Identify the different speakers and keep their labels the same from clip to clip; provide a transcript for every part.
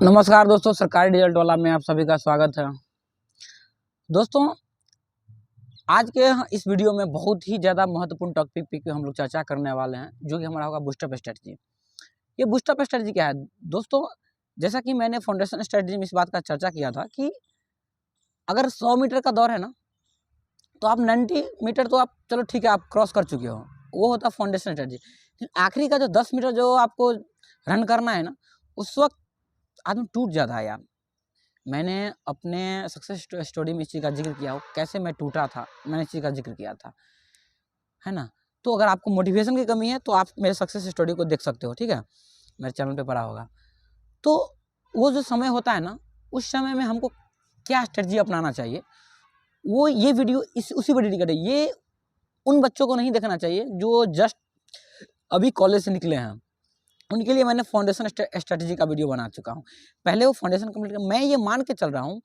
Speaker 1: नमस्कार दोस्तों, सरकारी रिजल्ट वाला में आप सभी का स्वागत है। दोस्तों, आज के इस वीडियो में बहुत ही ज़्यादा महत्वपूर्ण टॉपिक पे हम लोग चर्चा करने वाले हैं, जो कि हमारा होगा बूस्टअप स्ट्रेटजी। ये बूस्टअप स्ट्रेटजी क्या है दोस्तों? जैसा कि मैंने फाउंडेशन स्ट्रेटजी में इस बात का चर्चा किया था कि अगर 100 मीटर का दौर है ना, तो आप 90 मीटर तो आप चलो ठीक है, आप क्रॉस कर चुके हो, वो होता है फाउंडेशन स्ट्रेटजी। आखिरी का जो 10 मीटर जो आपको रन करना है ना, उस वक्त आदमी टूट जाता है यार। मैंने अपने सक्सेस स्टोरी में इस चीज़ का जिक्र किया हो, कैसे मैं टूटा था, मैंने इस चीज़ का जिक्र किया था, है ना। तो अगर आपको मोटिवेशन की कमी है तो आप मेरे सक्सेस स्टोरी को देख सकते हो, ठीक है, मेरे चैनल पे पड़ा होगा। तो वो जो समय होता है ना, उस समय में हमको क्या स्ट्रेटजी अपनाना चाहिए, वो ये वीडियो उसी पर डेडिकेटेड है। ये उन बच्चों को नहीं देखना चाहिए जो जस्ट अभी कॉलेज से निकले हैं, उनके लिए मैंने फाउंडेशन स्ट्रेटजी का वीडियो बना चुका हूँ। पहले वो फाउंडेशन कंप्लीट, मैं ये मान के चल रहा हूँ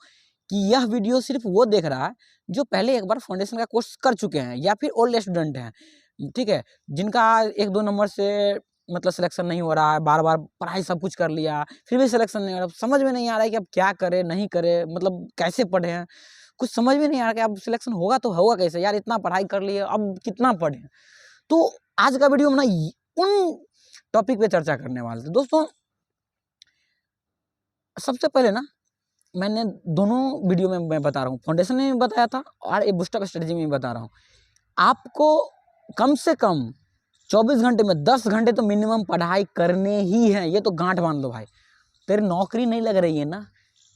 Speaker 1: कि यह वीडियो सिर्फ वो देख रहा है जो पहले एक बार फाउंडेशन का कोर्स कर चुके हैं या फिर ओल्ड स्टूडेंट हैं, ठीक है, जिनका 1-2 नंबर से मतलब सिलेक्शन नहीं हो रहा है, बार बार पढ़ाई सब कुछ कर लिया फिर भी सिलेक्शन नहीं हो रहा, समझ में नहीं आ रहा है कि अब क्या करे नहीं करे, मतलब कैसे पढ़े हैं, कुछ समझ में नहीं आ रहा कि अब सिलेक्शन होगा तो होगा कैसे यार, इतना पढ़ाई कर लिए अब कितना पढ़े। तो आज का वीडियो में ना उन टॉपिक पे चर्चा करने वाले थे। दोस्तों, सबसे पहले ना मैंने दोनों वीडियो में मैं बता रहा हूँ, फाउंडेशन में भी बताया था और ये बूस्टअप स्ट्रेटजी में भी बता रहा हूँ, आपको कम से कम 24 घंटे में 10 घंटे तो मिनिमम पढ़ाई करने ही है। ये तो गांठ बांध लो भाई, तेरी नौकरी नहीं लग रही है ना,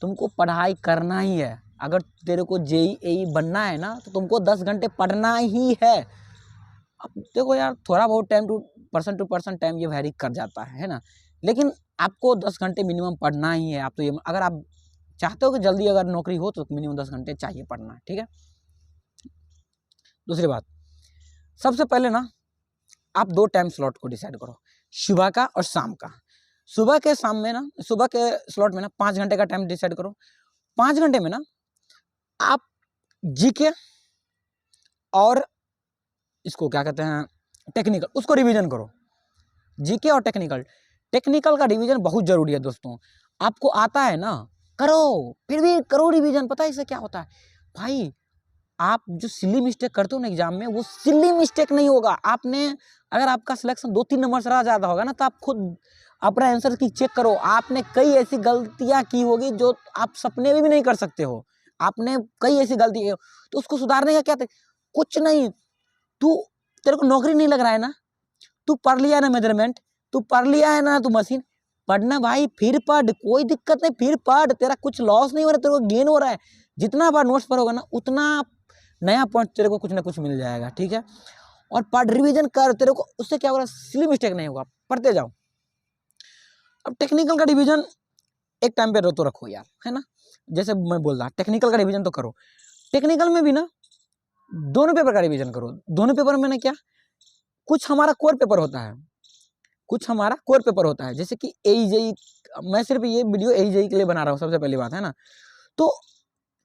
Speaker 1: तुमको पढ़ाई करना ही है। अगर तेरे को जेईई बनना है ना, तो तुमको 10 घंटे पढ़ना ही है। अब देखो यार, थोड़ा बहुत टाइम टू पर्सन टाइम ये वेरी कर जाता है ना, लेकिन आपको 10 घंटे मिनिमम पढ़ना ही है। आप तो ये, अगर आप चाहते हो कि जल्दी अगर नौकरी हो तो मिनिमम 10 घंटे चाहिए पढ़ना, ठीक है। दूसरी बात, सबसे पहले ना आप 2 टाइम स्लॉट को डिसाइड करो, सुबह का और शाम का। सुबह के शाम में ना, सुबह के स्लॉट में ना 5 घंटे का टाइम डिसाइड करो। 5 घंटे में ना आप जीके और इसको क्या कहते हैं टेक्निकल, उसको रिवीजन करो। जीके और टेक्निकल का रिवीजन बहुत जरूरी है दोस्तों। आपको आता है ना, करो, फिर भी करो रिवीजन। पता है इससे क्या होता है भाई, आप जो सिली मिस्टेक करते हो ना एग्जाम में, वो सिली मिस्टेक नहीं होगा। आपने अगर आपका सिलेक्शन 2-3 नंबर से रह जाता होगा ना, तो आप खुद अपना आंसर की चेक करो। आपने कई ऐसी गलतियां की होगी जो आप सपने में भी नहीं कर सकते हो। आपने कई ऐसी गलती की, तो उसको सुधारने का क्या था, कुछ नहीं। तेरे को नौकरी नहीं लग रहा है ना, तू पढ़ लिया है ना मेजरमेंट, तू पढ़ लिया है ना, तू मशीन पढ़ना भाई, फिर पढ़, कोई दिक्कत नहीं, फिर पढ़। तेरा कुछ लॉस नहीं हो रहा, तेरे को गेन हो रहा है। जितना बार नोट्स पढ़ोगा ना, उतना नया पॉइंट तेरे को कुछ ना कुछ मिल जाएगा, ठीक है। और पढ़, रिवीजन कर, तेरे को उससे क्या होगा, सिली मिस्टेक नहीं होगा, पढ़ते जाओ। अब टेक्निकल का रिवीजन एक टाइम पे तो रखो यार, है ना। जैसे मैं बोल रहा, टेक्निकल का रिवीजन तो करो। टेक्निकल में भी ना दोनों पेपर का रिवीजन करो। दोनों पेपर में ना क्या, कुछ हमारा कोर पेपर होता है, कुछ हमारा कोर पेपर होता है, जैसे कि एईजेई। मैं सिर्फ ये वीडियो एईजेई के लिए बना रहा हूँ, सबसे पहली बात, है ना। तो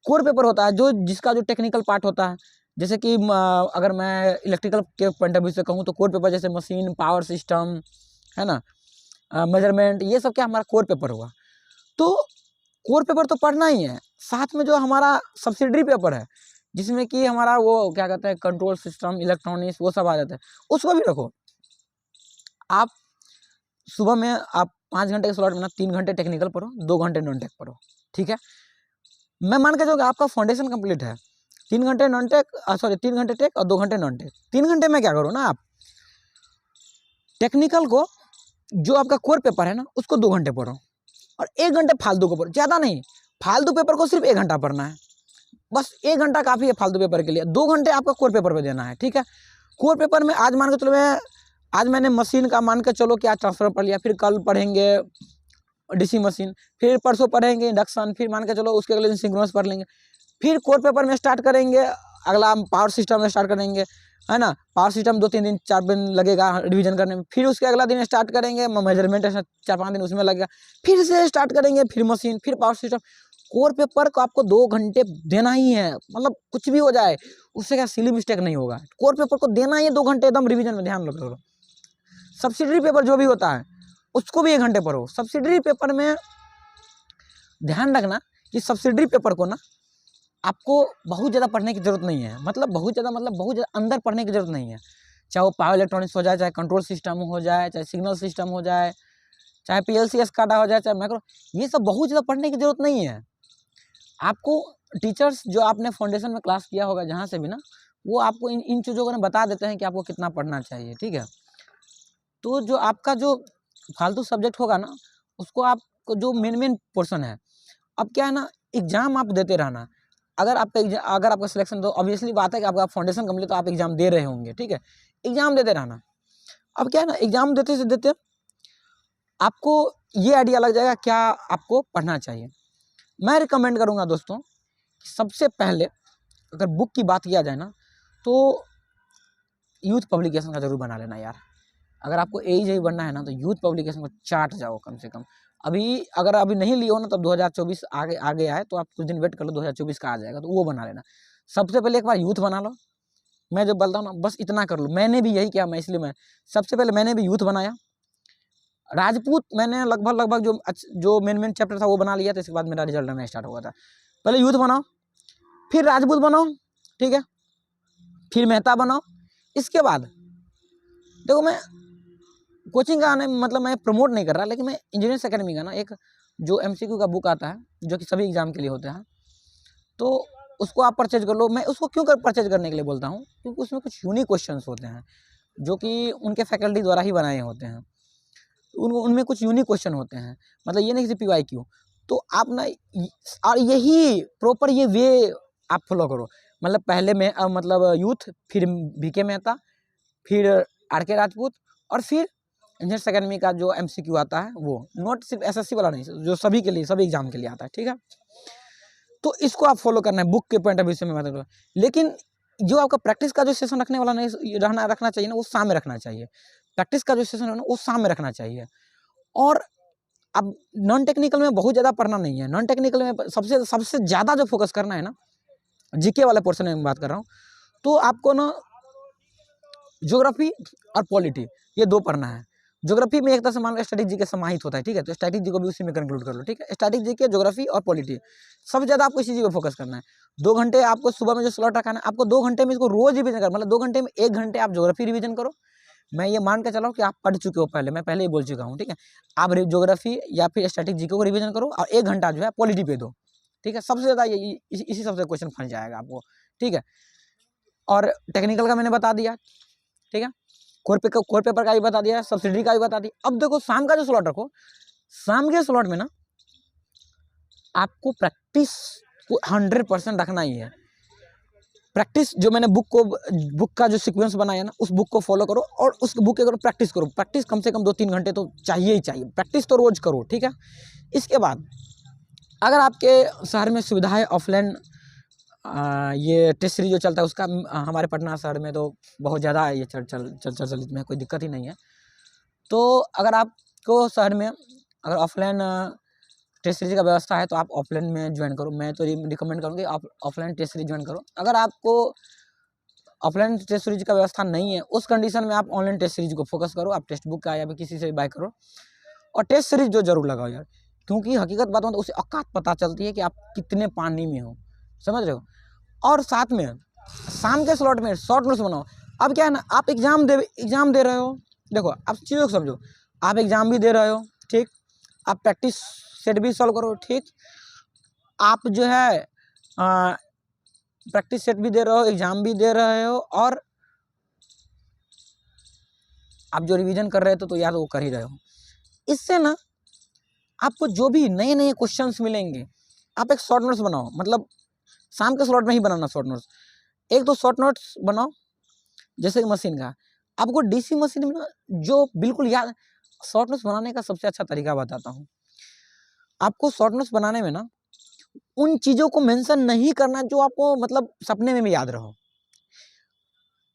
Speaker 1: कोर पेपर होता है जो जिसका जो टेक्निकल पार्ट होता है, जैसे कि अगर मैं इलेक्ट्रिकल के पॉइंट ऑफ व्यू से कहूँ तो कोर पेपर जैसे मशीन, पावर सिस्टम, है ना, मेजरमेंट, ये सब क्या हमारा कोर पेपर हुआ। तो कोर पेपर तो पढ़ना ही है, साथ में जो हमारा सब्सिडरी पेपर है, जिसमें कि हमारा वो क्या कहते हैं कंट्रोल सिस्टम, इलेक्ट्रॉनिक्स, वो सब आ जाता है, उसको भी रखो। आप सुबह में आप 5 घंटे के स्लॉट में ना 3 घंटे टेक्निकल पढ़ो, 2 घंटे नॉन टेक पढ़ो, ठीक है। मैं मान के चलूँगा आपका फाउंडेशन कंप्लीट है, 3 घंटे नॉन टेक, सॉरी 3 घंटे टेक और 2 घंटे नॉन टेक। 3 घंटे में क्या करो ना, आप टेक्निकल को, जो आपका कोर पेपर है ना, उसको 2 घंटे पढ़ो और 1 घंटे फालतू को पढ़ो, ज़्यादा नहीं। फालतू पेपर को सिर्फ 1 घंटा पढ़ना है, बस 1 घंटा काफ़ी है फालतू पेपर के लिए। 2 घंटे आपका कोर पेपर पे देना है, ठीक है। कोर पेपर में आज मान के चलो, आज मैंने मशीन का मान के चलो कि आज ट्रांसफर पढ़ लिया, फिर कल पढ़ेंगे डीसी मशीन, फिर परसों पढ़ेंगे इंडक्शन, फिर मान के चलो उसके अगले दिन सिंक्रोनस पढ़ लेंगे। फिर कोर पेपर में स्टार्ट करेंगे, अगला पावर सिस्टम में स्टार्ट करेंगे, है ना। पावर सिस्टम 2-3 दिन 4 दिन लगेगा रिवीजन करने में। फिर उसके अगला दिन स्टार्ट करेंगे मेजरमेंट, 4-5 दिन उसमें लगेगा। फिर से स्टार्ट करेंगे, फिर मशीन, फिर पावर सिस्टम। कोर पेपर को आपको 2 घंटे देना ही है, मतलब कुछ भी हो जाए उससे क्या सिली मिस्टेक नहीं होगा। कोर पेपर को देना ही है 2 घंटे एकदम रिवीजन में, ध्यान रखो। सब्सिडरी पेपर जो भी होता है उसको भी 1 घंटे पढ़ो। सब्सिडरी पेपर में ध्यान रखना कि सब्सिडरी पेपर को ना आपको बहुत ज़्यादा पढ़ने की ज़रूरत नहीं है, मतलब बहुत ज़्यादा अंदर पढ़ने की ज़रूरत नहीं है। चाहे वो पावर इलेक्ट्रॉनिक्स हो जाए, चाहे कंट्रोल सिस्टम हो जाए, चाहे सिग्नल सिस्टम हो जाए, चाहे PLC SCADA हो जाए, चाहे माइक्रो, ये सब बहुत ज़्यादा पढ़ने की ज़रूरत नहीं है। आपको टीचर्स जो आपने फाउंडेशन में क्लास किया होगा जहाँ से भी ना, वो आपको इन चीज़ों को ना बता देते हैं कि आपको कितना पढ़ना चाहिए, ठीक है। तो जो आपका जो फालतू सब्जेक्ट होगा ना, उसको आपको जो मेन पोर्शन है, अब क्या है ना, एग्ज़ाम आप देते रहना। अगर आपका सिलेक्शन, तो ऑब्वियसली बात है कि आपका फाउंडेशन कंप्लीट, तो आप एग्ज़ाम दे रहे होंगे, ठीक है। एग्ज़ाम देते रहना। अब क्या है ना, एग्ज़ाम देते से देते आपको ये आइडिया लग जाएगा क्या आपको पढ़ना चाहिए। मैं रिकमेंड करूँगा दोस्तों, सबसे पहले अगर बुक की बात किया जाए ना, तो यूथ पब्लिकेशन का जरूर बना लेना यार। अगर आपको यही बनना है ना, तो यूथ पब्लिकेशन को चाट जाओ कम से कम। अगर अभी नहीं लियो ना, तब 2024 आगे आए तो आप कुछ दिन वेट कर लो, 2024 का आ जाएगा, तो वो बना लेना। सबसे पहले एक बार यूथ बना लो। मैं जो बोलता हूँ ना, बस इतना कर लो। मैंने भी यही किया, मैं सबसे पहले मैंने भी यूथ बनाया। राजपूत मैंने लगभग जो मेन चैप्टर था वो बना लिया था। इसके बाद मेरा रिजल्ट आना स्टार्ट हुआ था। पहले यूथ बनाओ, फिर राजपूत बनाओ, ठीक है, फिर मेहता बनाओ। इसके बाद देखो, मैं कोचिंग का आने मतलब मैं प्रमोट नहीं कर रहा, लेकिन मैं इंजीनियर्स एकेडमी का ना एक जो MCQ का बुक आता है, जो कि सभी एग्जाम के लिए होते हैं, तो उसको आप परचेज कर लो। मैं उसको क्यों परचेज करने के लिए बोलता हूँ, क्योंकि उसमें कुछ यूनिक क्वेश्चंस होते हैं जो कि उनके फैकल्टी द्वारा ही बनाए होते हैं। उनमें कुछ यूनिक क्वेश्चन होते हैं, मतलब ये नहीं कि PYQ। तो आप ना, और यही प्रॉपर ये वे आप फॉलो करो। मतलब पहले में मतलब यूथ, फिर BK मेहता, फिर RK राजपूत, और फिर इंजीनियर्स एकेडमी का जो MCQ आता है, वो नॉट सिर्फ SSC वाला नहीं, जो सभी के लिए, सभी एग्जाम के लिए आता है, ठीक है। तो इसको आप फॉलो करना है बुक के पॉइंट ऑफ व्यू से मैं बता दूँ। लेकिन जो आपका प्रैक्टिस का जो सेशन रखने वाला नहीं रखना चाहिए ना, वो शाम में रखना चाहिए। प्रैक्टिस का जो सेशन है ना, वो शाम में रखना चाहिए। और अब नॉन टेक्निकल में बहुत ज़्यादा पढ़ना नहीं है। नॉन टेक्निकल में सबसे ज़्यादा जो फोकस करना है ना, GK वाले पोर्शन में बात कर रहा हूँ, तो आपको ना ज्योग्राफी और पॉलिटी, ये 2 पढ़ना है। ज्योग्राफी में एक तरह से मान लो स्टैटिक GK समाहित होता है, ठीक है, तो स्टैटिक GK को भी उसी में कंक्लूड कर लो, ठीक है। स्टैटिक GK, ज्योग्राफी और पॉलिटी, सबसे ज़्यादा आपको इसी चीज़ पे फोकस करना है। 2 घंटे आपको सुबह में जो स्लॉट रखना है, आपको 2 घंटे में इसको रोज रिविजन कर, मतलब 2 घंटे में 1 घंटे आप ज्योग्राफी रिविजन करो। मैं ये मान के चला हूँ कि आप पढ़ चुके हो पहले, मैं पहले ही बोल चुका हूँ, ठीक है। आप ज्योग्राफी या फिर स्टैटिक GK को रिविजन करो, और 1 घंटा जो है पॉलिटी पे दो, ठीक है। सबसे ज़्यादा इसी सबसे क्वेश्चन फंस जाएगा आपको, ठीक है। और टेक्निकल का मैंने बता दिया, ठीक है। कोर पेपर का भी बता दिया, सब्सिडी का भी बता दिया। अब देखो शाम का जो स्लॉट रखो, शाम के स्लॉट में ना आपको प्रैक्टिस को 100% रखना ही है। प्रैक्टिस जो मैंने बुक का जो सीक्वेंस बनाया ना, उस बुक को फॉलो करो, और उस बुक के प्रैक्टिस करो। प्रैक्टिस कम से कम 2-3 घंटे तो चाहिए ही चाहिए, प्रैक्टिस तो रोज करो, ठीक है। इसके बाद अगर आपके शहर में सुविधा है ऑफलाइन, ये टेस्ट सीरीज जो चलता है उसका, हमारे पटना शहर में तो बहुत ज़्यादा ये चलित में, कोई दिक्कत ही नहीं है। तो अगर आपको शहर में अगर ऑफलाइन टेस्ट सीरीज का व्यवस्था है, तो आप ऑफलाइन में ज्वाइन करो। मैं तो रिकमेंड करूँगी आप ऑफलाइन टेस्ट सीरीज ज्वाइन करो। अगर आपको ऑफलाइन टेस्ट सीरीज का व्यवस्था नहीं है, उस कंडीशन में आप ऑनलाइन टेस्ट सीरीज को फोकस करो। आप टेक्स्ट बुक का या फिर किसी से भी बाय करो, और टेस्ट सीरीज जो जरूर लगाओ यार, क्योंकि हकीकत बात हो तो उसे औकात पता चलती है कि आप कितने पानी में हो, समझ रहे हो। और साथ में शाम के स्लॉट में शॉर्ट नोट्स बनाओ। अब क्या है ना, आप एग्जाम दे रहे हो, देखो आप चीज़ों को समझो, आप एग्जाम भी दे रहे हो, ठीक, आप प्रैक्टिस सेट भी सॉल्व करो, ठीक, आप जो है प्रैक्टिस सेट भी दे रहे हो, एग्जाम भी दे रहे हो, और आप जो रिवीजन कर रहे थे तो यार वो कर ही रहे हो। इससे ना आपको जो भी नए नए क्वेश्चंस मिलेंगे, आप एक शॉर्ट नोट्स बनाओ। मतलब शाम के स्लॉट में ही बनाना शॉर्ट नोट्स। एक तो शॉर्ट नोट्स बनाओ, जैसे कि मशीन का, आपको DC मशीन में ना जो बिल्कुल याद, शॉर्ट नोट्स बनाने का सबसे अच्छा तरीका बताता हूँ। आपको शॉर्ट नोट्स बनाने में ना उन चीज़ों को मेंशन नहीं करना जो आपको मतलब सपने में भी याद रहो।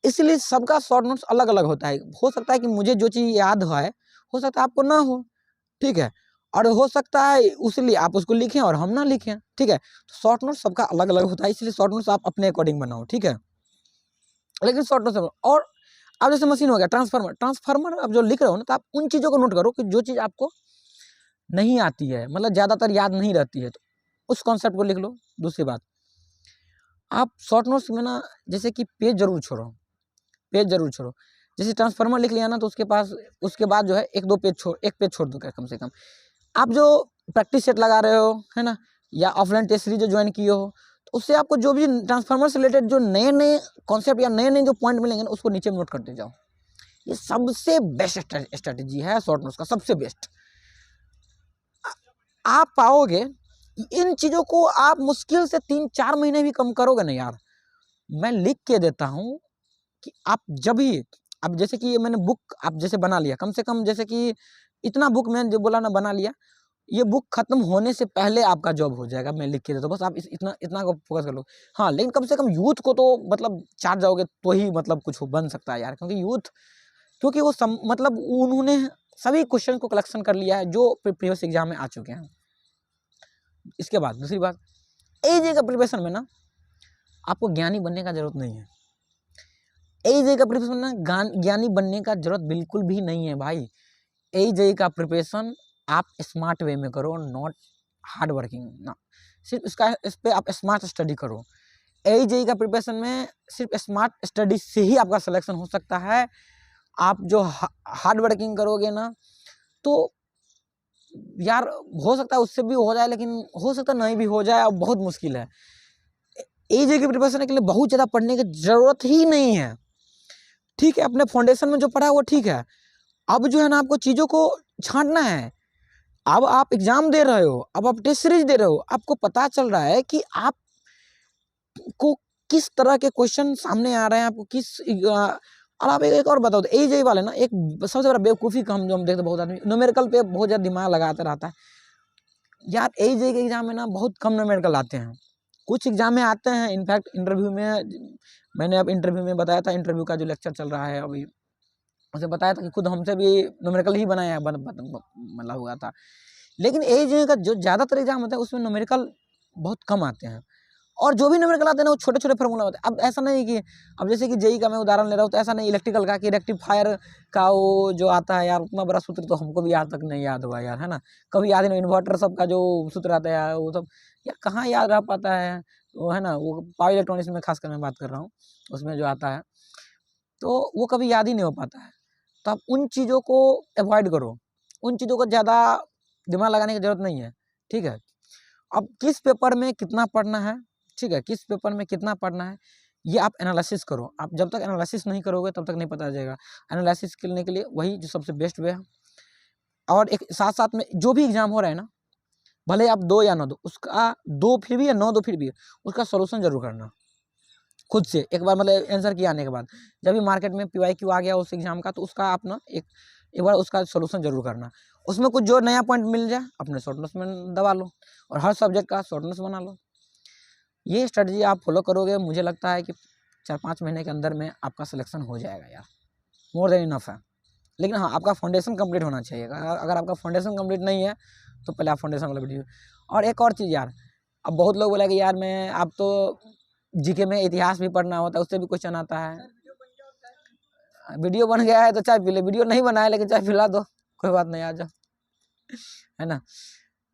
Speaker 1: इसलिए सबका शॉर्ट नोट्स अलग अलग होता है। हो सकता है कि मुझे जो चीज़ याद है, हो सकता है आपको ना हो, ठीक है, और हो सकता है इसलिए आप उसको लिखें और हम ना लिखें, ठीक है। तो शॉर्ट नोट्स सबका अलग अलग होता है, इसलिए शॉर्ट नोट्स आप अपने अकॉर्डिंग बनाओ, ठीक है। लेकिन शॉर्ट नोट्स, और अब जैसे मशीन हो गया, ट्रांसफार्मर आप जो लिख रहे हो ना, तो आप उन चीज़ों को नोट करो कि जो चीज़ आपको नहीं आती है, मतलब ज़्यादातर याद नहीं रहती है, तो उस कॉन्सेप्ट को लिख लो। दूसरी बात, आप शॉर्ट नोट्स में ना जैसे कि पेज जरूर छोड़ो, पेज जरूर छोड़ो। जैसे ट्रांसफार्मर लिख लिया ना तो उसके बाद जो है एक पेज छोड़ दो क्या कम से कम। आप जो प्रैक्टिस सेट लगा रहे हो है ना, या ऑफलाइन टेस्ट सीरीज जो ज्वाइन किए हो, तो उससे आपको जो भी ट्रांसफार्मर से रिलेटेड जो नए नए कॉन्सेप्ट या नए नए जो पॉइंट मिलेंगे ना, उसको नीचे में नोट करते जाओ। ये सबसे बेस्ट स्ट्रेटेजी है शॉर्ट नोट्स का, सबसे बेस्ट। आप पाओगे इन चीज़ों को आप मुश्किल से 3-4 महीने भी कम करोगे ना यार। मैं लिख के देता हूँ कि आप जब भी, अब जैसे कि मैंने बुक आप जैसे बना लिया, कम से कम जैसे कि इतना बुक मैंने जो बोला ना बना लिया, ये बुक खत्म होने से पहले आपका जॉब हो जाएगा। मैं लिख के देता हूँ, बस आप इतना को फोकस कर लो। हाँ, लेकिन कम से कम यूथ को तो मतलब चार्ज जाओगे तो ही मतलब कुछ बन सकता है यार, क्योंकि यूथ, क्योंकि वो मतलब उन्होंने सभी क्वेश्चन को कलेक्शन कर लिया है जो प्रीवियस एग्जाम में आ चुके हैं। इसके बाद दूसरी बात, एजे का प्रिपरेशन में ना आपको ज्ञानी बनने का जरूरत नहीं है। एजे का प्रिपरेशन ना ज्ञानी बनने का जरूरत बिल्कुल भी नहीं है भाई। एजे का प्रिपरेशन आप स्मार्ट वे में करो, नॉट हार्ड वर्किंग ना। सिर्फ इस पे आप स्मार्ट स्टडी करो। एजे का प्रिपरेशन में सिर्फ स्मार्ट स्टडी से ही आपका सिलेक्शन हो सकता है। आप जो हार्ड वर्किंग करोगे ना तो यार हो सकता है उससे भी हो जाए, लेकिन हो सकता नहीं भी हो जाए, अब बहुत मुश्किल है। एजे की प्रिपरेशन के लिए बहुत ज़्यादा पढ़ने की जरूरत ही नहीं है। ठीक है, अपने फाउंडेशन में जो पढ़ा है वो ठीक है। अब जो है ना आपको चीज़ों को छांटना है। अब आप एग्जाम दे रहे हो, अब आप टेस्ट सीरीज दे रहे हो, आपको पता चल रहा है कि आपको किस तरह के क्वेश्चन सामने आ रहे हैं, आपको किस और आप एक और बताओ, तो एजे वाले ना एक सबसे बड़ा बेवकूफ़ी काम जो हम देखते बहुत आदमी न्यूमेरिकल पे बहुत ज़्यादा दिमाग लगाता रहता है यार। एजे के एग्जाम में ना बहुत कम न्यूमेरिकल आते हैं, कुछ एग्जाम में आते हैं। इनफैक्ट इंटरव्यू में मैंने अब इंटरव्यू में बताया था, इंटरव्यू का जो लेक्चर चल रहा है अभी, उसे बताया था कि खुद हमसे भी न्यूमेरिकल ही बनाया मतलब हुआ था। लेकिन एजे का जो ज़्यादातर एग्जाम होता है उसमें न्यूमेरिकल बहुत कम आते हैं, और जो भी न्यूमेरिकल आते हैं ना वो छोटे छोटे फार्मूला होते हैं। अब ऐसा नहीं कि अब जैसे कि जेई का मैं उदाहरण ले रहा हूँ, तो ऐसा नहीं इलेक्ट्रिकल का कि रेक्टिफायर का वो जो आता है यार, उतना बड़ा सूत्र तो हमको भी आज तक नहीं याद हुआ यार, है ना। कभी याद नहीं, इन्वर्टर सब का जो सूत्र आता है यार, वो सब यार कहाँ याद रह पाता है, वो है ना। वो पावर इलेक्ट्रॉनिक्स में खासकर मैं बात कर रहा हूँ, उसमें जो आता है तो वो कभी याद ही नहीं हो पाता है। तो आप उन चीज़ों को अवॉइड करो, उन चीज़ों को ज़्यादा दिमाग लगाने की जरूरत नहीं है, ठीक है। अब किस पेपर में कितना पढ़ना है, ठीक है, किस पेपर में कितना पढ़ना है ये आप एनालिसिस करो। आप जब तक एनालिसिस नहीं करोगे तब तक नहीं पता चलेगा। एनालिसिस करने के लिए वही जो सबसे बेस्ट वे है। और एक साथ साथ में जो भी एग्जाम हो रहा है ना, भले आप 2 या 9 दो, उसका 2 फिर भी या 9 दो फिर भी, उसका सोल्यूशन जरूर करना खुद से एक बार, मतलब आंसर किया आने के बाद। जब भी मार्केट में PYQ आ गया उस एग्जाम का, तो उसका आप ना एक बार उसका सोल्यूशन जरूर करना। उसमें कुछ जो नया पॉइंट मिल जाए अपने शॉर्ट नोट्स में दबा लो, और हर सब्जेक्ट का शॉर्ट नोट्स बना लो। ये स्ट्रेटजी आप फॉलो करोगे, मुझे लगता है कि 4-5 महीने के अंदर में आपका सिलेक्शन हो जाएगा यार, मोर देन इनफ है। लेकिन हाँ, आपका फाउंडेशन कंप्लीट होना चाहिए। अगर आपका फाउंडेशन कंप्लीट नहीं है तो पहले आप फाउंडेशन वाला वीडियो। और एक और चीज़ यार, अब बहुत लोग बोला कि यार मैं आप तो जीके में इतिहास भी पढ़ना होता है, उससे भी क्वेश्चन आता है। वीडियो बन गया है तो चाय पी ले, वीडियो नहीं बनाया लेकिन चाय पिला दो, कोई बात नहीं, आ जाओ, है ना।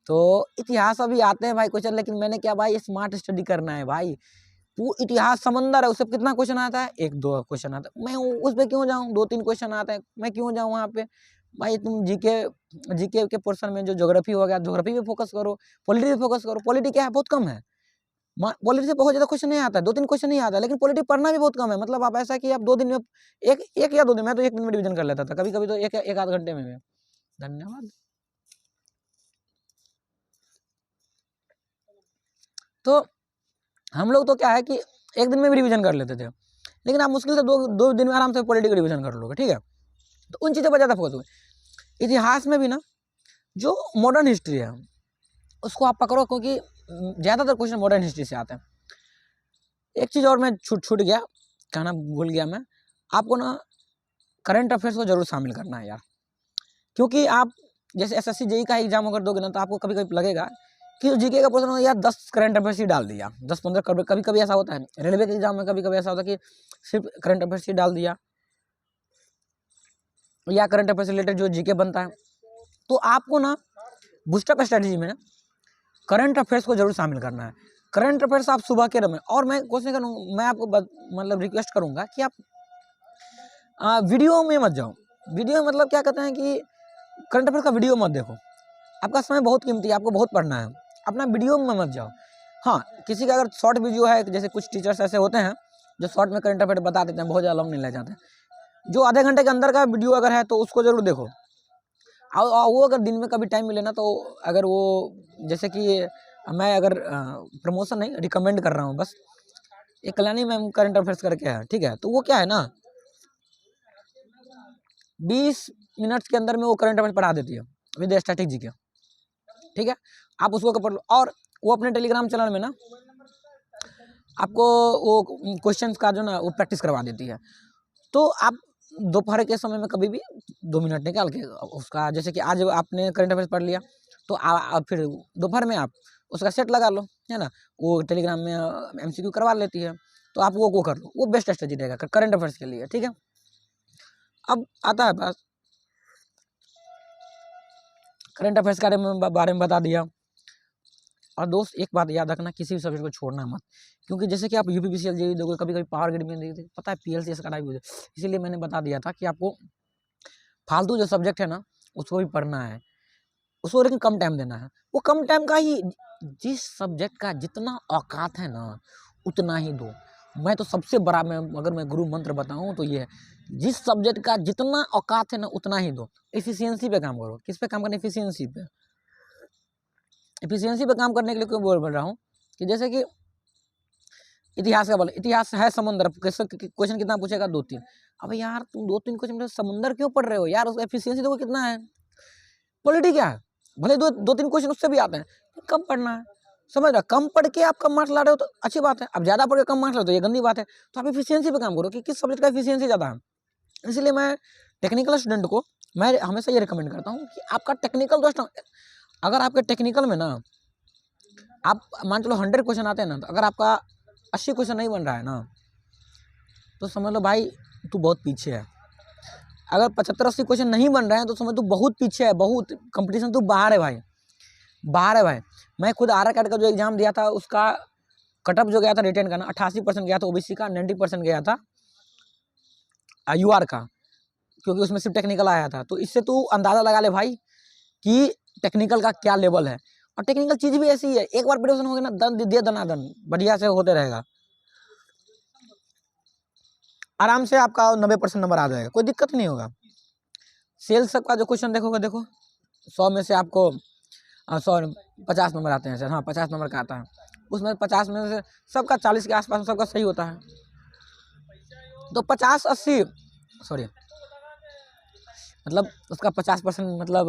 Speaker 1: तो इतिहास अभी आते हैं भाई क्वेश्चन, लेकिन मैंने क्या भाई स्मार्ट स्टडी करना है भाई। वो इतिहास समंदर है, उससे कितना क्वेश्चन आता है, 1-2 क्वेश्चन आता है। मैं उस पर क्यों जाऊँ, 2-3 क्वेश्चन आता है, मैं क्यों जाऊँ वहाँ पे भाई। तुम जीके के पोर्शन में जो ज्योग्राफी हो गया, ज्योग्राफी पे फोकस करो, पॉलिटी पे फोकस करो। पॉलिटी क्या है, बहुत कम है। पॉलिटी से बहुत ज़्यादा क्वेश्चन नहीं आता है, 2-3 क्वेश्चन नहीं आता है, लेकिन पॉलिटी पढ़ना भी बहुत कम है। मतलब आप ऐसा कि आप 2 दिन में एक या 2 दिन, मैं तो 1 दिन में रिवीजन कर लेता था, कभी कभी तो एक आध घंटे में। धन्यवाद। तो हम लोग तो क्या है कि 1 दिन में भी रिवीजन कर लेते थे, लेकिन आप मुश्किल से 2 दिन में आराम से पॉलिटी का रिवीजन कर लोगे, ठीक है। तो उन चीज़ों पर ज़्यादा फोकस होगा। इतिहास में भी ना जो मॉडर्न हिस्ट्री है उसको आप पकड़ो, क्योंकि ज़्यादातर क्वेश्चन मॉडर्न हिस्ट्री से आते हैं। एक चीज़ और मैं छूट गया, कहना भूल गया मैं, आपको ना करंट अफेयर्स को जरूर शामिल करना है यार। क्योंकि आप जैसे SSC जेई का एग्जाम अगर दोगे ना, तो आपको कभी कभी लगेगा कि जीके का क्वेश्चन यार 10 करंट अफेयर्स ही डाल दिया, 10-15 कभी कभी ऐसा होता है। रेलवे के एग्जाम में कभी कभी ऐसा होता है कि सिर्फ करंट अफेयर्स ही डाल दिया, या करंट अफेयर्स से रिलेटेड जो जीके बनता है। तो आपको ना बूस्टअप स्ट्रेटजी में करंट अफेयर्स को जरूर शामिल करना है। करंट अफेयर्स आप सुबह के रमें, और मैं कोशिश करूँगा, मैं आपको मतलब रिक्वेस्ट करूँगा कि आप वीडियो में मत जाओ। वीडियो मतलब क्या कहते हैं कि करंट अफेयर का वीडियो मत देखो, आपका समय बहुत कीमती है, आपको बहुत पढ़ना है, अपना वीडियो में मत जाओ। हाँ, किसी का अगर शॉर्ट वीडियो है, जैसे कुछ टीचर्स ऐसे होते हैं जो शॉर्ट में करंट अफेयर बता देते हैं, बहुत ज़्यादा लॉन्ग नहीं ले जाते, जो आधे घंटे के अंदर का वीडियो अगर है तो उसको जरूर देखो। वो अगर दिन में कभी टाइम मिले ना, तो अगर वो, जैसे कि मैं अगर प्रमोशन नहीं रिकमेंड कर रहा हूँ, बस एक कल्याणी मैम करंट अफेयर्स करके है, ठीक है, तो वो क्या है ना 20 मिनट्स के अंदर में वो करंट अफेयर पढ़ा देती है विद स्टैटिक जीके, ठीक है, आप उसको पढ़ लो। और वो अपने टेलीग्राम चैनल में ना आपको वो क्वेश्चंस का जो ना वो प्रैक्टिस करवा देती है। तो आप दोपहर के समय में कभी भी 2 मिनट निकाल के उसका, जैसे कि आज आपने करंट अफेयर्स पढ़ लिया, तो फिर दोपहर में आप उसका सेट लगा लो, है ना, वो टेलीग्राम में MCQ करवा लेती है, तो आप वो कर लो, वो बेस्ट स्ट्रेटजी रहेगा करंट अफेयर्स के लिए, ठीक है। अब आता है बात करंट अफेयर्स के बारे में बता दिया। और दोस्त एक बात याद रखना, किसी भी सब्जेक्ट को छोड़ना मत, क्योंकि जैसे कि आप UPPCL जेईई दोगे, कभी कभी पावर ग्रिड में देखते, पता है PLCS का भी, इसीलिए मैंने बता दिया था कि आपको फालतू जो सब्जेक्ट है ना उसको भी पढ़ना है, उसको लेकिन कम टाइम देना है। वो कम टाइम का ही, जिस सब्जेक्ट का जितना औकात है ना उतना ही दो। मैं तो सबसे बड़ा, अगर मैं गुरु मंत्र बताऊं तो ये है, जिस सब्जेक्ट का जितना औकात है ना उतना ही दो। एफिशिएंसी पे काम करो। किस पे काम करना? एफिशिएंसी पे। एफिशिएंसी पे काम करने के लिए क्यों बोल रहा हूँ कि जैसे कि इतिहास का बोले, इतिहास है समुद्र, क्वेश्चन कितना पूछेगा? 2-3। अब यार तुम 2-3 क्वेश्चन समुद्र क्यों पढ़ रहे हो यार? उसका एफिशिएंसी देखो कितना है। पॉलिटी क्या है, भले 2-3 क्वेश्चन उससे भी आते हैं, कम पढ़ना है, समझ रहा? कम पढ़ के आप कम मार्क्स ला रहे हो तो अच्छी बात है, अब ज्यादा पढ़ के कम मार्क्स ला तो ये गंदी बात है। तो आप एफिशिएंसी पे काम करो कि किस सब्जेक्ट का एफिशिएंसी ज्यादा है। इसलिए मैं टेक्निकल स्टूडेंट को मैं हमेशा ये रिकमेंड करता हूँ कि आपका टेक्निकल दोस्त, अगर आपके टेक्निकल में ना आप मान चलो 100 क्वेश्चन आते हैं ना, तो अगर आपका 80 क्वेश्चन नहीं बन रहा है ना, तो समझ लो भाई तू बहुत पीछे है। अगर 75-80 क्वेश्चन नहीं बन रहे हैं तो समझ तू बहुत पीछे है, बहुत कंपटीशन तू बाहर है भाई, बाहर है भाई। मैं खुद आर कैट का जो एग्जाम दिया था उसका कटअप जो गया था रिटेन का ना 88% गया था ओबीसी का, 90% गया था यूआर का, क्योंकि उसमें सिर्फ टेक्निकल आया था। तो इससे तू अंदाजा लगा ले भाई कि टेक्निकल का क्या लेवल है। और टेक्निकल चीज भी ऐसी है, एक बार प्रिपरेशन हो गया ना, दन दिया दनादन बढ़िया से होते रहेगा, आराम से आपका 90% नंबर आ जाएगा, कोई दिक्कत नहीं होगा। सेल्स का जो क्वेश्चन देखोगे, देखो 100 में से आपको 50 नंबर आते हैं सर, हाँ 50 नंबर का आता है, उसमें 50 में से सबका 40 के आसपास सबका सही होता है। तो 50-80 सॉरी मतलब उसका 50% मतलब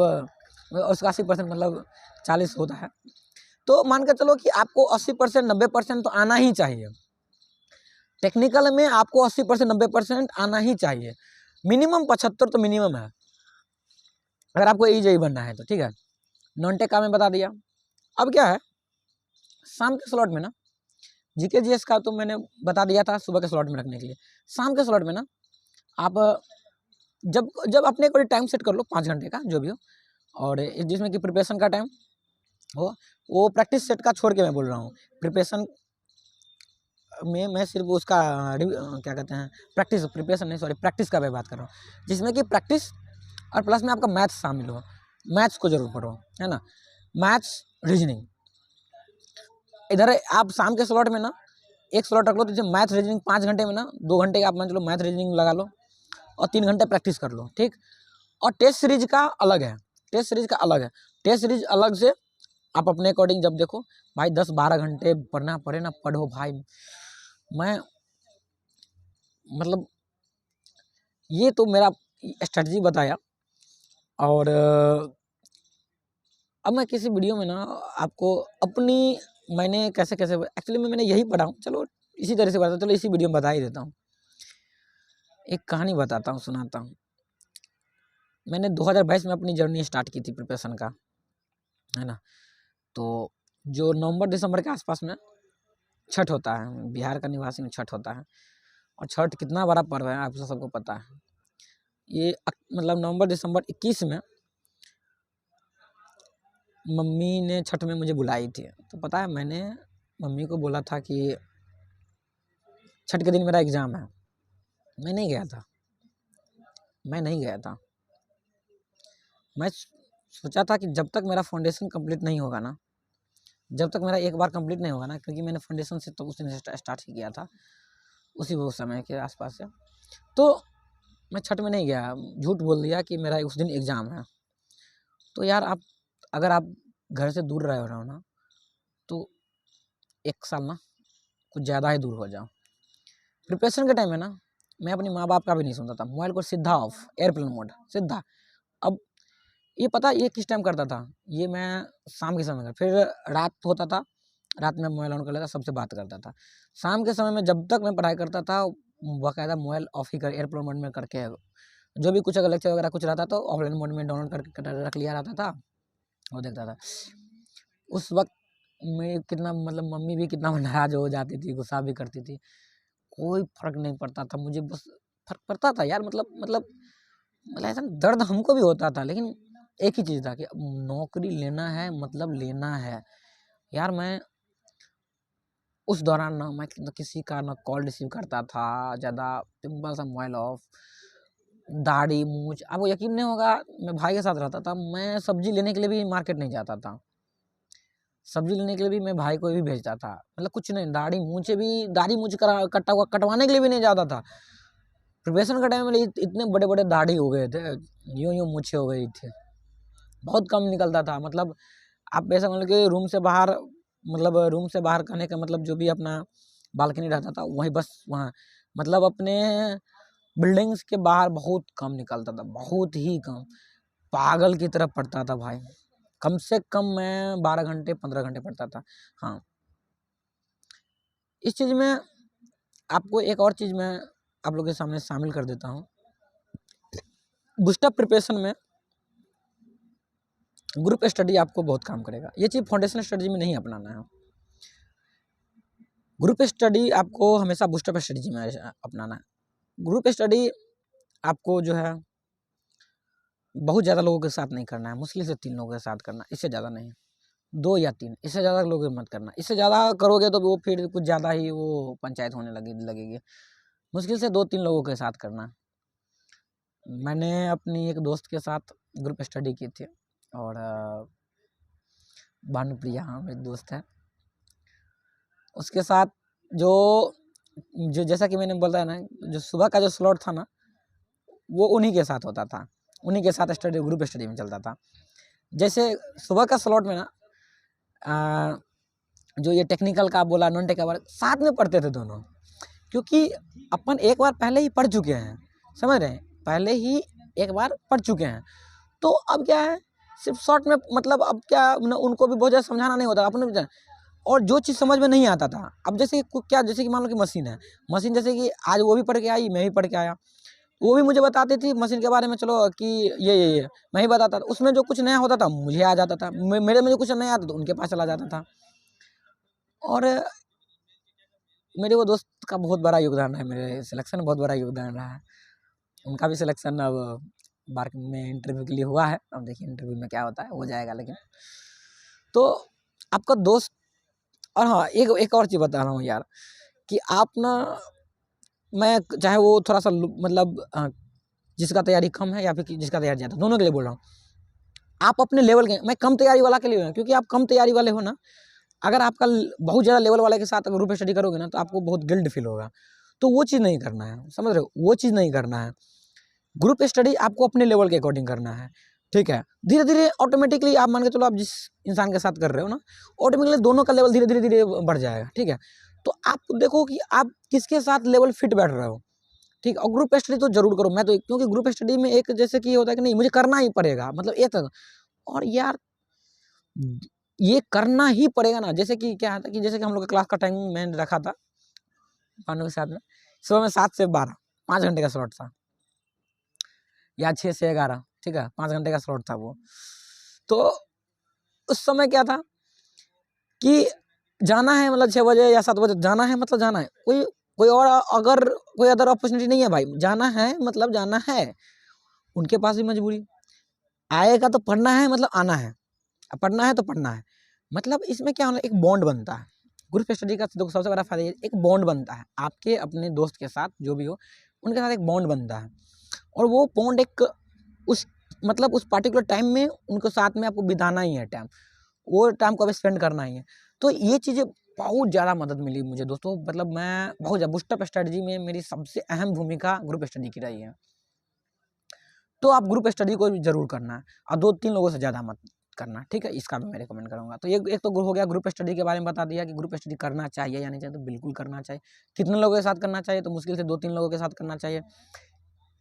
Speaker 1: उसका 80% मतलब 40 होता है। तो मान के चलो कि आपको 80% 90% तो आना ही चाहिए। टेक्निकल में आपको 80% 90% आना ही चाहिए, मिनिमम 75 तो मिनिमम है अगर आपको EJE बनना है तो, ठीक है। नॉन टेक का मैं बता दिया। अब क्या है, शाम के स्लॉट में ना GK GS का तो मैंने बता दिया था सुबह के स्लॉट में रखने के लिए। शाम के स्लॉट में ना आप जब अपने को टाइम सेट कर लो 5 घंटे का जो भी हो, और जिसमें कि प्रिपरेशन का टाइम हो, वो प्रैक्टिस सेट का छोड़ के मैं बोल रहा हूँ, प्रिपरेशन में मैं सिर्फ उसका क्या कहते हैं प्रैक्टिस, प्रिपरेशन नहीं सॉरी प्रैक्टिस का मैं बात कर रहा हूँ, जिसमें कि प्रैक्टिस और प्लस में आपका मैथ्स शामिल हो। मैथ्स को जरूर पढ़ो, है ना, मैथ्स रीजनिंग। इधर आप शाम के स्लॉट में ना एक स्लॉट रख लो, तो मैथ रीजनिंग 5 घंटे में ना 2 घंटे आप मान चलो मैथ रीजनिंग लगा लो और 3 घंटे प्रैक्टिस कर लो, ठीक। और टेस्ट सीरीज का अलग है, टेस्ट सीरीज का अलग है, टेस्ट सीरीज अलग से आप अपने अकॉर्डिंग जब देखो भाई 10-12 घंटे पढ़ना पड़े ना पढ़ो भाई। मैं मतलब ये तो मेरा स्ट्रेटजी बताया। और अब मैं किसी वीडियो में ना आपको अपनी मैंने कैसे कैसे एक्चुअली में मैंने यही पढ़ा हूँ, चलो इसी तरह से बताता, चलो इसी वीडियो में बता ही देता हूँ। एक कहानी बताता हूँ, सुनाता हूँ। मैंने 2022 में अपनी जर्नी स्टार्ट की थी प्रिपरेशन का, है ना। तो जो नवंबर दिसंबर के आसपास में छठ होता है, बिहार का निवासी में छठ होता है, और छठ कितना बड़ा पर्व है आप सबको पता है। ये मतलब नवंबर दिसंबर 21 में मम्मी ने छठ में मुझे बुलाई थी, तो पता है मैंने मम्मी को बोला था कि छठ के दिन मेरा एग्ज़ाम है। मैं नहीं गया था, मैं नहीं गया था। मैं सोचा था कि जब तक मेरा फाउंडेशन कंप्लीट नहीं होगा ना, जब तक मेरा एक बार कंप्लीट नहीं होगा ना, क्योंकि मैंने फाउंडेशन से तो उस दिन स्टार्ट ही किया था, उसी वो समय के आसपास से, तो मैं छठ में नहीं गया, झूठ बोल दिया कि मेरा उस दिन एग्ज़ाम है। तो यार आप अगर आप घर से दूर रहे हो ना, तो 1 साल ना कुछ ज़्यादा ही दूर हो जाओ। प्रिपरेशन के टाइम में ना मैं अपने माँ बाप का भी नहीं सुनता था, मोबाइल को सीधा ऑफ, एयरप्लेन मोड सीधा। अब ये पता ये किस टाइम करता था, ये मैं शाम के समय का, फिर रात होता था, रात में मोबाइल ऑन कर लेता, सबसे बात करता था। शाम के समय में जब तक मैं पढ़ाई करता था, बाकायदा मोबाइल ऑफ ही कर, एयरप्लेन मोड में करके, जो भी कुछ अगर लेक्चर वगैरह कुछ रहता तो ऑफलाइन मोड में डाउनलोड करके रख लिया रहता था और देखता था। उस वक्त मैं कितना मतलब मम्मी भी कितना नाराज हो जाती थी, गुस्सा भी करती थी, कोई फर्क नहीं पड़ता था मुझे, बस फर्क पड़ता था यार, मतलब ऐसा दर्द हमको भी होता था, लेकिन एक ही चीज़ था कि नौकरी लेना है, मतलब लेना है यार। मैं उस दौरान ना मैं किसी का ना कॉल रिसीव करता था ज़्यादा, सिंपल सा मोबाइल ऑफ, दाढ़ी मूछ। अब वो यकीन नहीं होगा, मैं भाई के साथ रहता था, मैं सब्जी लेने के लिए भी मार्केट नहीं जाता था, सब्जी लेने के लिए भी मैं भाई को भी भेजता था, मतलब कुछ नहीं, दाढ़ी मूछे भी, दाढ़ी मूछ कटवाने के लिए भी नहीं जाता था। प्रिपरेशन का टाइम में इतने बड़े बड़े दाढ़ी हो गए थे, यूँ मूछे हो गई थी, बहुत कम निकलता था। मतलब आप ऐसा मान लो कि रूम से बाहर, मतलब रूम से बाहर करने का मतलब जो भी अपना बालकनी रहता था वहीं, बस वहाँ, मतलब अपने बिल्डिंग्स के बाहर बहुत कम निकलता था, बहुत ही कम, पागल की तरह पढ़ता था भाई। कम से कम मैं 12 घंटे 15 घंटे पढ़ता था। हाँ, इस चीज़ में आपको एक और चीज़ मैं आप लोगों के सामने शामिल कर देता हूँ। बूस्टअप प्रिपरेशन में ग्रुप स्टडी आपको बहुत काम करेगा, ये चीज़ फाउंडेशन स्टडी में नहीं अपनाना है। ग्रुप स्टडी आपको हमेशा बूस्टअप स्टडी में अपनाना है। ग्रुप स्टडी आपको जो है बहुत ज़्यादा लोगों के साथ नहीं करना है, मुश्किल से 3 लोगों के साथ करना, इससे ज़्यादा नहीं, 2 या 3, इससे ज़्यादा लोगों के मत करना। इससे ज़्यादा करोगे तो वो फिर कुछ ज़्यादा ही वो पंचायत होने लगेगी। मुश्किल से 2-3 लोगों के साथ करना। मैंने अपनी एक दोस्त के साथ ग्रुप स्टडी की थी, और भानुप्रिया, हाँ मेरी दोस्त है, उसके साथ जो जो जैसा कि मैंने बोला ना, जो सुबह का जो स्लॉट था ना, वो उन्हीं के साथ होता था, उन्हीं के साथ स्टडी, ग्रुप स्टडी में चलता था। जैसे सुबह का स्लॉट में ना जो ये टेक्निकल का बोला, नॉन टेक्निकल साथ में पढ़ते थे दोनों, क्योंकि अपन एक बार पहले ही पढ़ चुके हैं, समझ रहे हैं, पहले ही एक बार पढ़ चुके हैं, तो अब क्या है, सिर्फ शॉर्ट में, मतलब अब क्या उनको भी बहुत ज़्यादा समझाना नहीं होता अपने भी। और जो चीज़ समझ में नहीं आता था, अब जैसे क्या, जैसे कि मान लो कि मशीन है, मशीन जैसे कि आज वो भी पढ़ के आई, मैं भी पढ़ के आया, वो भी मुझे बताती थी मशीन के बारे में, चलो कि ये मैं ही बताता था, उसमें जो कुछ नया होता था मुझे आ जाता था, मेरे में जो कुछ नया आता तो उनके पास चला जाता था। और मेरे वो दोस्त का बहुत बड़ा योगदान है, मेरे सिलेक्शन में बहुत बड़ा योगदान रहा है। उनका भी सिलेक्शन अब बार में इंटरव्यू के लिए हुआ है, अब देखिए इंटरव्यू में क्या होता है, हो जाएगा। लेकिन तो आपका दोस्त, और हाँ एक और चीज़ बता रहा हूँ यार, कि आप ना, मैं चाहे वो थोड़ा सा मतलब जिसका तैयारी कम है या फिर जिसका तैयारी ज़्यादा, दोनों के लिए बोल रहा हूँ, आप अपने लेवल के, मैं कम तैयारी वाला के लिए हूँ, क्योंकि आप कम तैयारी वाले हो ना, अगर आपका बहुत ज़्यादा लेवल वाले के साथ अगर ग्रुप स्टडी करोगे ना, तो आपको बहुत गिल्ट फील होगा, तो वो चीज़ नहीं करना है, समझ रहे हो, वो चीज़ नहीं करना है। ग्रुप स्टडी आपको अपने लेवल के अकॉर्डिंग करना है, ठीक है। धीरे धीरे ऑटोमेटिकली आप मान के चलो, आप जिस इंसान के साथ कर रहे हो ना, ऑटोमेटिकली दोनों का लेवल धीरे धीरे धीरे बढ़ जाएगा, ठीक है। तो आप देखो कि आप किसके साथ लेवल फिट बैठ रहे हो, ठीक। और ग्रुप स्टडी तो जरूर करो, मैं तो, क्योंकि ग्रुप स्टडी में एक जैसे कि होता है कि नहीं मुझे करना ही पड़ेगा, मतलब ये तक, और यार ये करना ही पड़ेगा ना। जैसे कि क्या था कि जैसे कि हम लोग का क्लास का टाइमिंग मैंने रखा था पानों के साथ में, सुबह में 7 से 12, 5 घंटे का स्लॉट था, या 6 से 11, ठीक है, 5 घंटे का स्लॉट था वो। तो उस समय क्या था कि जाना है, मतलब 6 बजे या 7 बजे जाना है, मतलब जाना है, कोई कोई और अगर कोई अदर अपॉर्चुनिटी नहीं है भाई, जाना है मतलब जाना है। उनके पास भी मजबूरी, आएगा तो पढ़ना है, मतलब आना है, अब पढ़ना है तो पढ़ना है। मतलब इसमें क्या होना, एक बॉन्ड बनता है। ग्रुप स्टडी का देखो सबसे बड़ा फायदा ये, एक बॉन्ड बनता है आपके अपने दोस्त के साथ, जो भी हो उनके साथ एक बॉन्ड बनता है, और वो बॉन्ड एक उस मतलब उस पर्टिकुलर टाइम में उनको साथ में आपको बिताना ही है टाइम, वो टाइम को अब स्पेंड करना ही है। तो ये चीज़ें बहुत ज़्यादा मदद मिली मुझे दोस्तों, मतलब मैं बहुत ज़्यादा बूस्टअप स्ट्रेटजी में मेरी सबसे अहम भूमिका ग्रुप स्टडी की रही है। तो आप ग्रुप स्टडी को जरूर करना है, और 2-3 लोगों से ज़्यादा मत करना, ठीक है, इसका भी मैं रिकमेंड करूँगा। तो ये एक तो हो गया ग्रुप स्टडी के बारे में बता दिया कि ग्रुप स्टडी करना चाहिए या नहीं चाहिए, तो बिल्कुल करना चाहिए। कितने लोगों के साथ करना चाहिए, तो मुश्किल से 2-3 लोगों के साथ करना चाहिए।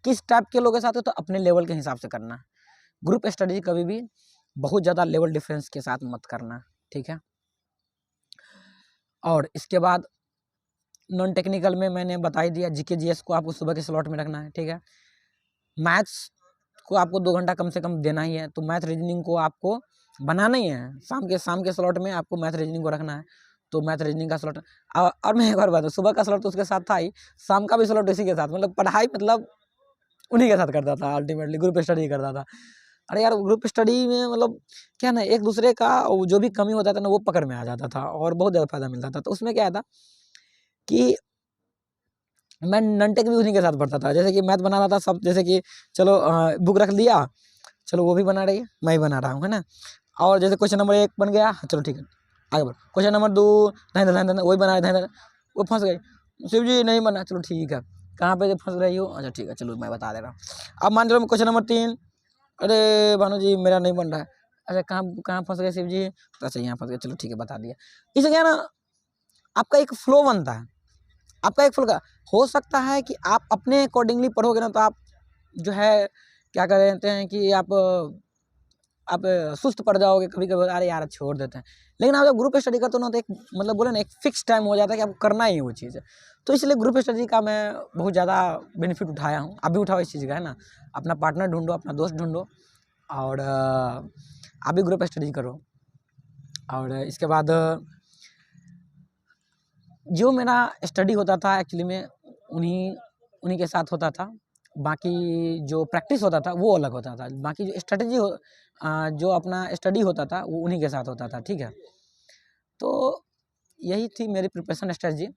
Speaker 1: किस टाइप के लोगों के साथ है, तो अपने लेवल के हिसाब से करना। ग्रुप स्टडी कभी भी बहुत ज़्यादा लेवल डिफरेंस के साथ मत करना, ठीक है। और इसके बाद नॉन टेक्निकल में मैंने बता ही दिया, जीके जीएस को आपको सुबह के स्लॉट में रखना है, ठीक है। मैथ्स को आपको 2 घंटा कम से कम देना ही है, तो मैथ रीजनिंग को आपको बनाना ही है। शाम के स्लॉट में आपको मैथ रीजनिंग को रखना है, तो मैथ रीजनिंग का स्लॉट। और मैं एक और बात, सुबह का स्लॉट तो उसके साथ था ही, शाम का भी स्लॉट इसी के साथ, मतलब पढ़ाई मतलब उन्हीं के साथ करता था, अल्टीमेटली ग्रुप स्टडी करता था। अरे यार ग्रुप स्टडी में मतलब क्या ना, एक दूसरे का जो भी कमी होता था ना, वो पकड़ में आ जाता था और बहुत ज़्यादा फायदा मिलता था। तो उसमें क्या था कि मैं नॉन-टेक भी उन्हीं के साथ पढ़ता था। जैसे कि मैथ बना रहा था सब, जैसे कि चलो बुक रख लिया, चलो वो भी बना रही है, मैं ही बना रहा हूँ, है ना। और जैसे क्वेश्चन नंबर 1 बन गया, चलो ठीक है आगे बढ़ो। क्वेश्चन नंबर 2 वही बना रहे थे, वो फंस गई। शिव जी नहीं बना, चलो ठीक है, कहाँ पे फंस रही हो, अच्छा ठीक है चलो मैं बता दे रहा हूँ। अब मान लो क्वेश्चन नंबर 3, अरे भानु जी मेरा नहीं बन रहा है, अच्छा कहाँ कहाँ फंस गए शिव जी, अच्छा यहाँ फंस गए, चलो ठीक है बता दिया। इससे क्या ना, आपका एक फ्लो बनता है, आपका एक फ्लो का हो सकता है कि आप अपने अकॉर्डिंगली पढ़ोगे ना, तो आप जो है क्या कहते हैं कि आप सुस्त पड़ जाओगे कभी कभी, अरे यार छोड़ देते हैं। लेकिन आप जब ग्रुप स्टडी करते हो ना, तो एक मतलब बोले ना, एक फिक्स टाइम हो जाता है कि आपको करना ही है वो चीज़। तो इसलिए ग्रुप स्टडी का मैं बहुत ज़्यादा बेनिफिट उठाया हूँ, आप भी उठाओ इस चीज़ का, है ना। अपना पार्टनर ढूंढो, अपना दोस्त ढूंढो, और आप भी ग्रुप स्टडी करो। और इसके बाद जो मेरा स्टडी होता था एक्चुअली में उन्हीं के साथ होता था, बाकी जो प्रैक्टिस होता था वो अलग होता था, बाकी जो स्ट्रेटजी जो अपना स्टडी होता था वो उन्हीं के साथ होता था, ठीक है। तो यही थी मेरी प्रिपरेशन स्ट्रेटजी।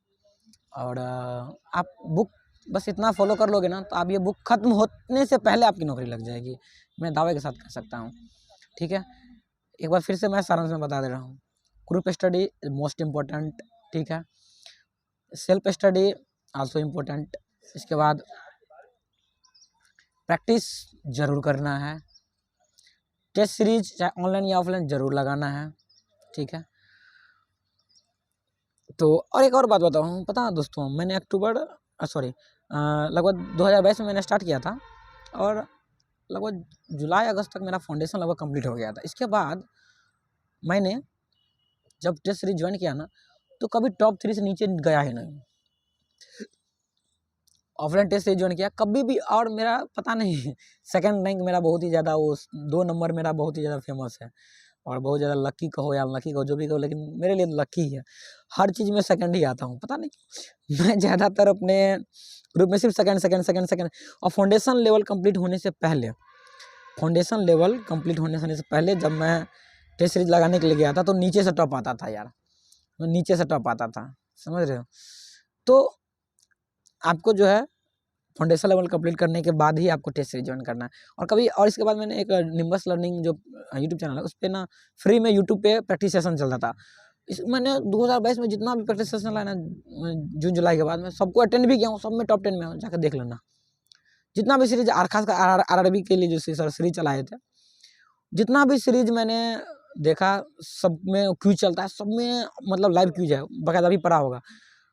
Speaker 1: और आप बुक बस इतना फॉलो कर लोगे ना, तो आप ये बुक खत्म होने से पहले आपकी नौकरी लग जाएगी, मैं दावे के साथ कह सकता हूँ, ठीक है। एक बार फिर से मैं सारांश में बता दे रहा हूँ, ग्रुप स्टडी मोस्ट इम्पोर्टेंट, ठीक है। Self study also important. इसके बाद प्रैक्टिस जरूर करना है, टेस्ट सीरीज चाहे ऑनलाइन या ऑफलाइन जरूर लगाना है, ठीक है। तो और एक और बात बताऊँ, पता है दोस्तों, मैंने लगभग 2022 में मैंने स्टार्ट किया था, और लगभग जुलाई अगस्त तक मेरा फाउंडेशन लगभग कंप्लीट हो गया था। इसके बाद मैंने जब टेस्ट सीरीज ज्वाइन किया ना, तो कभी टॉप 3 से नीचे गया ही नहीं। ऑफलाइन टेस्ट सीरीज ज्वाइन किया कभी भी, और मेरा पता नहीं सेकंड रैंक मेरा बहुत ही ज़्यादा, वो 2 नंबर मेरा बहुत ही ज़्यादा फेमस है, और बहुत ज़्यादा लकी कहो या अनलकी कहो, जो भी कहो, लेकिन मेरे लिए लकी है। हर चीज़ में सेकंड ही आता हूँ, पता नहीं क्यों। मैं ज़्यादातर अपने ग्रुप में सिर्फ सेकंड। और फाउंडेशन लेवल कंप्लीट होने से पहले जब मैं टेस्ट सीरीज लगाने के लिए गया था, तो नीचे से टॉप आता था यार, नीचे से टॉप आता था, समझ रहे हो। तो आपको जो है फाउंडेशन लेवल कंप्लीट करने के बाद ही आपको टेस्ट सीरीज ज्वाइन करना है। और कभी, और इसके बाद मैंने एक निम्बस लर्निंग जो यूट्यूब चैनल है, उस पर ना फ्री में यूट्यूब पे प्रैक्टिस सेशन चलता था। मैंने 2022 में जितना भी प्रैक्टिस सेशन लाया ना, जून जुलाई के बाद, मैं सबको अटेंड भी किया हूँ, सब में टॉप 10 में हूँ, जाकर देख लेना। जितना भी सीरीज खासकर RRB के लिए जो सीरीज चलाए थे, जितना भी सीरीज मैंने देखा, सब में क्यूज चलता है, सब में मतलब लाइव क्यूज है, बाकायदा भी पढ़ा होगा।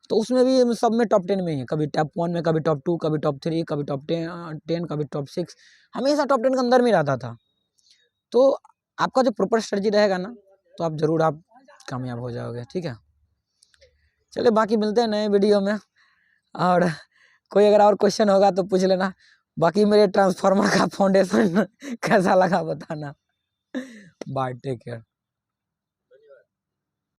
Speaker 1: तो उसमें भी सब में टॉप 10 में ही है, कभी टॉप 1 में, कभी टॉप 2, कभी टॉप 3, कभी टॉप 10, कभी टॉप 6, हमेशा टॉप 10 के अंदर में रहता था। तो आपका जो प्रॉपर स्ट्रेटजी रहेगा ना, तो आप जरूर आप कामयाब हो जाओगे, ठीक है। चलिए बाकी मिलते हैं नए वीडियो में, और कोई अगर और क्वेश्चन होगा तो पूछ लेना। बाकी मेरे ट्रांसफार्मर का फाउंडेशन कैसा लगा बताना। Bye, take care.